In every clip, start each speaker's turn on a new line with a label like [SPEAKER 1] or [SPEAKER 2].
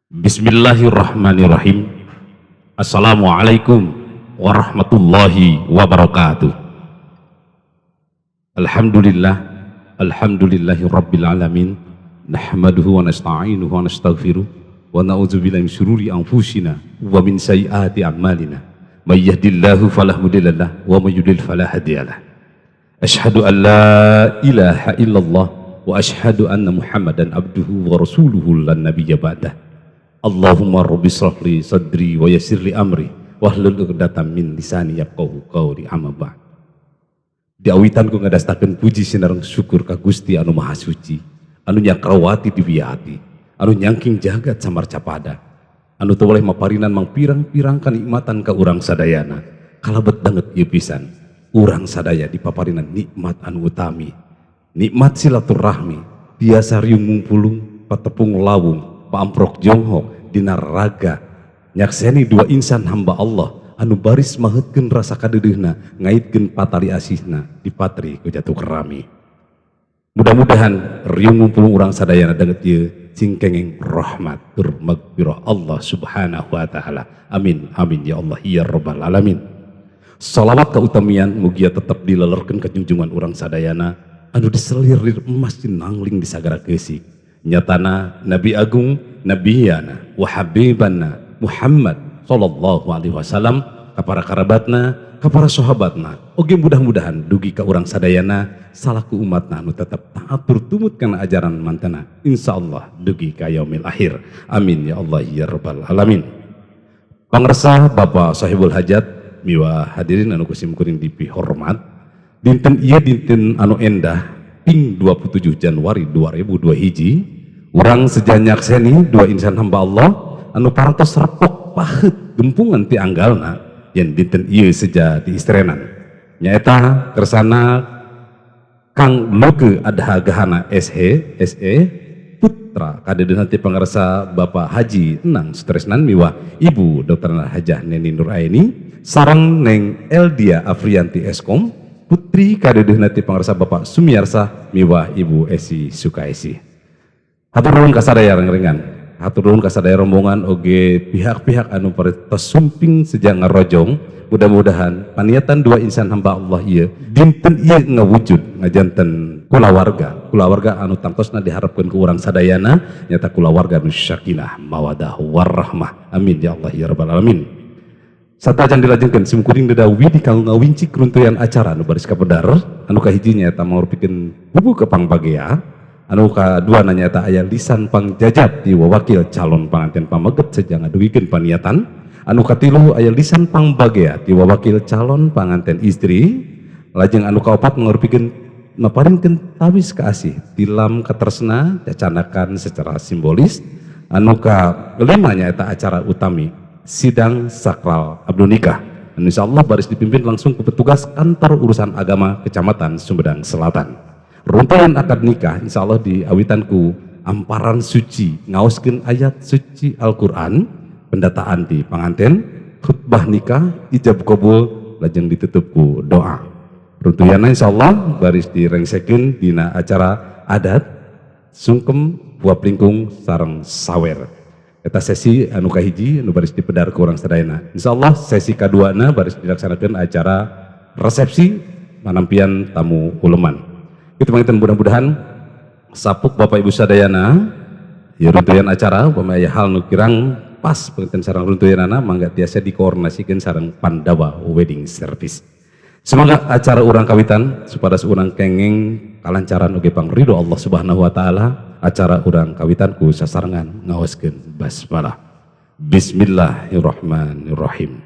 [SPEAKER 1] Bismillahirrahmanirrahim. Assalamualaikum warahmatullahi wabarakatuh. Alhamdulillah, alhamdulillahi rabbil alamin. Nahmaduhu wa nasta'inuhu wa nastaghfiruh wa na'udzubillahi min syururi anfusina wa min sayyiati a'malina. May yahdihillahu fala mudhillalah wa may yudlil fala hadiyalah. Asyhadu an la ilaha illallah wa asyhadu anna Muhammadan abduhu wa rasuluhu lan nabiyya ba'dah. Allahumma rabbi shrahli sadri wa yassirli amri wahlul 'uqdatam min lisani yafqahu qawli amma ba'd. Diawitan ku ngadastakeun puji sinareng syukur ka Gusti anu Maha Suci, anu nyakrawati dibiati, anu nyangking jagat samarcapada, anu teu boleh maparinan mang pirang-pirang kanikmatan ka urang sadayana. Kalebet banget ieu pisan, urang sadaya dipaparinan nikmat anu utami, nikmat silaturahmi, biasa riung ngumpulung, patepung lawung, paamprok jonghok dina raga nyakseni dua insan hamba Allah anu baris mahetkeun rasa kadeudeuhna ngaitkeun patali asihna dipatri ku jatuh kerami. Mudah-mudahan riung ngumpulung urang sadayana danget ieu cingkengeng rahmat tur magfirah Allah subhanahu wa ta'ala. Amin amin ya Allah ya rabbal alamin. Salawat kautamian mugia tetap dilelerkeun ka junjungan urang sadayana anu diselirir emas nangling di sagara geusik. Nyatana Nabi Agung Nabiyana wa Habibana Muhammad sallallahu alaihi wasallam ka para karabatna, ka para sahabatna, oge mudah-mudahan dugi ka urang sadayana salaku umatna anu tetep taat tur tumut kana ajaran mantena insyaallah dugi ka yaumil akhir. Amin ya Allah ya rabbal alamin. Pangresa Bapak Sahibul Hajat miwa hadirin anu kusim kuring dipihormat, dinten ieu dinten anu endah ping 27 Januari 2002 hiji, urang sejanyak seni dua insan hamba Allah anu parantos repok pahet gempungan ti anggalna yen dinten ieu seja di istrenan nyaeta kersana Kang Luke Adha Gahana SE putra kadedeuna ti pangarsa Bapak Haji Enang Sutresnan miwah Ibu Dr. Hajah Neni Nuraini sareng Neng Eldia Afrianti Eskom putri kadedeuna ti pangarsa Bapak Sumiarsa miwah Ibu Esi Sukaisi. Hatur nuhun ka sadaya ringan, hatur nuhun ka sadaya rombongan oge pihak-pihak anu paretos sumping sejang ngarojong. Mudah-mudahan paniatan dua insan hamba Allah ieu dinten ieu ngawujud ngajanten kulawarga anu tangtosna diharapkeun ku urang sadayana nyata kulawarga anu sakinah mawadah warahmah. Amin ya Allah ya rabbal alamin. Satajan dilajengkeun simkuring dedawi di kanggo ngawincik runtuyan acara anu baris kapedar anu kahiji nyaeta maurpikeun bubu ke pangbagea, anu kadua nyaeta aya lisan pangjajab di wawakil calon panganten pameget sejang ngaduwikeun paniatan, anu katilu aya lisan pangbagea di wawakil calon panganten istri, lajeng anu kaopat maurpikeun maparingkeun tawis kaasih tilam katresna cacanakan secara simbolis, anu kalima nyaeta acara utami sidang sakral abdul nikah anu insyaallah baris dipimpin langsung ke petugas kantor urusan agama Kecamatan Sumedang Selatan. Runtuhan akad nikah insyaallah diawitanku amparan suci ngaoskeun ayat suci Al-Qur'an, pendataan di panganten, khutbah nikah, ijab kabul, lajeng ditutupku doa. Runtuhanna insyaallah baris direngsekeun dina acara adat sungkem buah plingkung sareng sawer. Eta sesi anu kahiji anu baris dipedar ke urang sadayana. Insyaallah sesi kaduana baris dilaksanakeun acara resepsi manampian tamu uleman. Itu pangitan mudah-mudahan sapuk Bapak Ibu sadayana ya runtuyan acara pamaya hal nu kirang pas pangitan sareng runtuyanana mangga tiasa dikoordinasikeun sareng Pandawa Wedding Service. Semoga acara urang kawitan supados urang kenging kalancaran oge pangridho Allah Subhanahu wa taala. Acara urang kawitan ku sasarengan ngaoskeun basmalah. Bismillahirrahmanirrahim.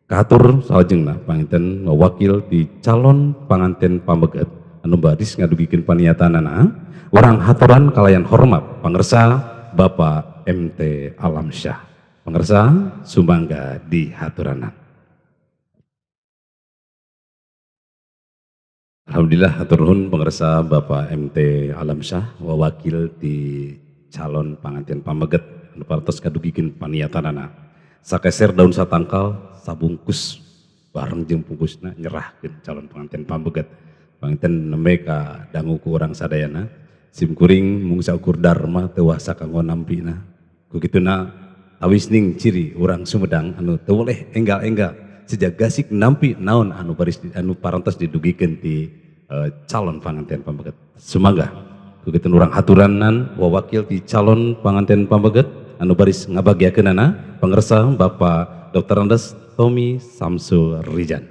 [SPEAKER 1] Katur salajengna panginten wakil di calon panganten pameget anu baris ngadugikeun paniatanana urang haturan kalayan hormat pangersa Bapak MT Alamsyah. Pangersa sumangga di haturanna. Alhamdulillah hatur nuhun pangarsa Bapak MT Alamsyah wawakil di calon panganten pameget anu parantos kadugikeun paniatanana. Sakeser daun satangkal sabungkus bareng jeung pungkusna nyerahkeun calon panganten pameget. Panganten nembe ka dangu ku urang sadayana. Simkuring mung saukur dharma teu wasa kanggo nampina. Kukituna awis ning ciri orang Sumedang anu teu boleh enggal-enggal sejak gasik nampi naon anu baris anu parantos didugikeun ti calon panganten pambeget. Sumangga kukitun urang haturanan wawakil ti calon panganten pambeget anu baris ngabagiakeunana pangersa Bapak Dr. Andes Tommy Samsul Rijan.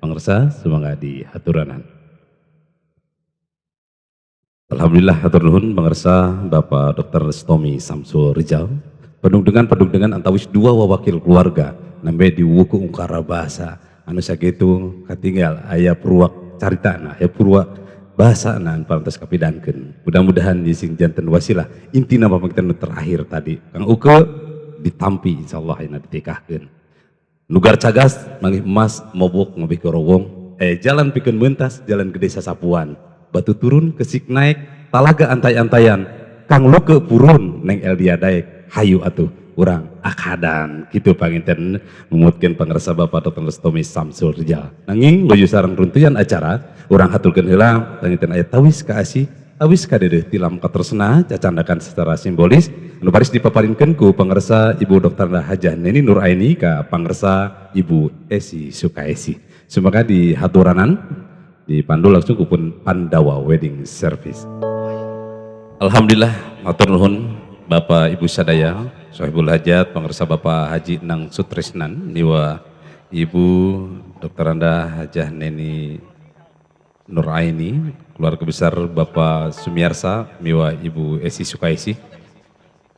[SPEAKER 1] Pangersa sumangga di haturanan. Alhamdulillah hatur nuhun pangersa Bapak Dr. Tommy Samsul Rijal. Padungdengan antawis dua wawakil keluarga nambe di wuku ungkara bahasa anu sakitu katinggal aya purwak caritana aya purwak bahasa nan parantos kapidankeun. Mudah-mudahan di sing janten wasilah intina pamanggitan terakhir tadi Kang Uke ditampi insyaallah ayeuna ditikahkeun. Nugar cagas manggih emas mobok ngabih ke rowong jalan pikeun meuntas jalan ke desa Sapuan. Batu turun kesik naik talaga antai-antayan Kang Luke purun neng Eldia daek hayu atuh urang akadan gitu panginten memutkeun pangersa Bapak Dr. Tommy Samsul Rijal. Nanging luju sareng runtuyan acara urang haturkeun heula panginten aya tawis ka asih tawis ka dedeuh tilam katresna cacandakan secara simbolis anu baris dipaparinkeun ku pangersa Ibu Dr. Hajah Neni Nuraini ka pangersa Ibu Esi Sukaesi. Sumangga di haturanan dipandu langsung kupun Pandawa Wedding Service. Alhamdulillah matur nuhun Bapak Ibu sadaya Sohibul Hajat pangersa Bapak Haji Nang Sutresnan niwa Ibu Dr. Anda Hajah Neni Nuraini keluarga besar Bapak Sumiarsa miwa Ibu Esi Sukaisi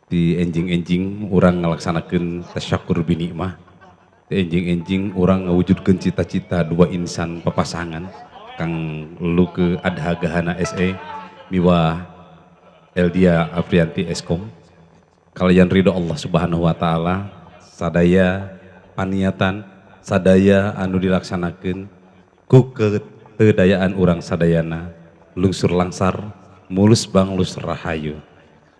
[SPEAKER 1] di enjing-enjing orang ngalaksanakeun tasyakur binikmah di enjing-enjing orang ngawujudkeun cita-cita dua insan papasangan Kang Luke Adha Gahana SE miwa Eldia Afrianti Eskom kalian ridho Allah Subhanahu wa taala sadaya paniatan sadaya anu dilaksanakeun ku ketedayaan urang sadayana lungsur langsar mulus banglus rahayu.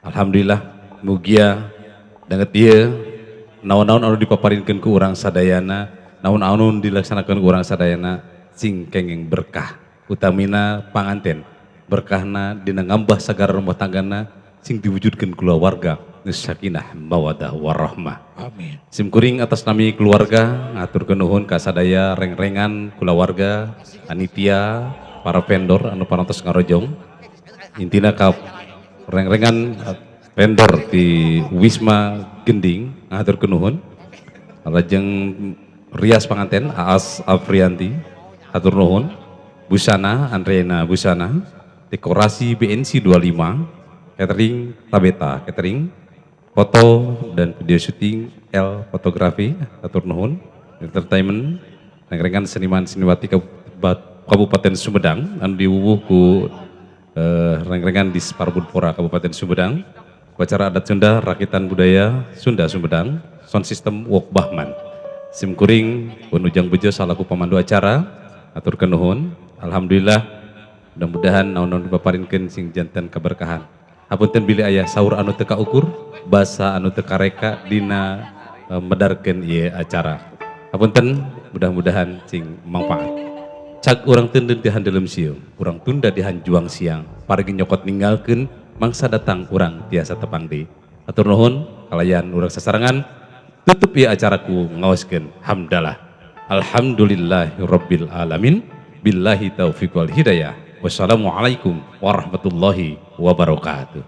[SPEAKER 1] Alhamdulillah mugia danget ieu naon-naon anu dipaparinkeun ku urang sadayana naon-naon dilaksanakeun ku urang sadayana sing kenging berkah utamina panganten berkahna dina ngambah sagara rumah tanggana sing diwujudkeun keluarga sakinah mawaddah warahmah. Amin. Simkuring atas nami keluarga ngaturkeun nuhun ka sadaya reng-rengan kulawarga panitia para vendor anu parantos ngarojong intina ka reng-rengan vendor di Wisma Gending ngaturkeun nuhun lajeng rias panganten Aas Afrianti hatur nuhun busana Andreana busana dekorasi BNC 25 catering Tabeta catering foto dan video syuting L fotografi hatur nuhun entertainment reng-rengan seniman seniwati Kabupaten Sumedang anu diwuwuh ku reng-rengan di Parbudpora Kabupaten Sumedang upacara adat Sunda rakitan budaya Sunda Sumedang sound system Wok Bahman simkuring pun ujang bejo salaku pemandu acara aturkeun nuhun. Alhamdulillah mudah-mudahan naon-naon dipaparinkeun sing janten keberkahan. Hapunten bilih aya saur anu teu kaukur, basa anu teu kareka dina medarkeun ieu acara. Hapunten mudah-mudahan sing mangpaat. Cag urang teu di handelem sieum, urang tunda di hanjuang siang, pargi nyokot ninggalkeun mangsa datang urang tiasa tepang deui. Hatur nuhun kalayan urang sasarengan tutup ieu acaraku ngaoskeun hamdalah. Alhamdulillahirabbil alamin billahi taufiq wal hidayah. Wassalamualaikum warahmatullahi wabarakatuh.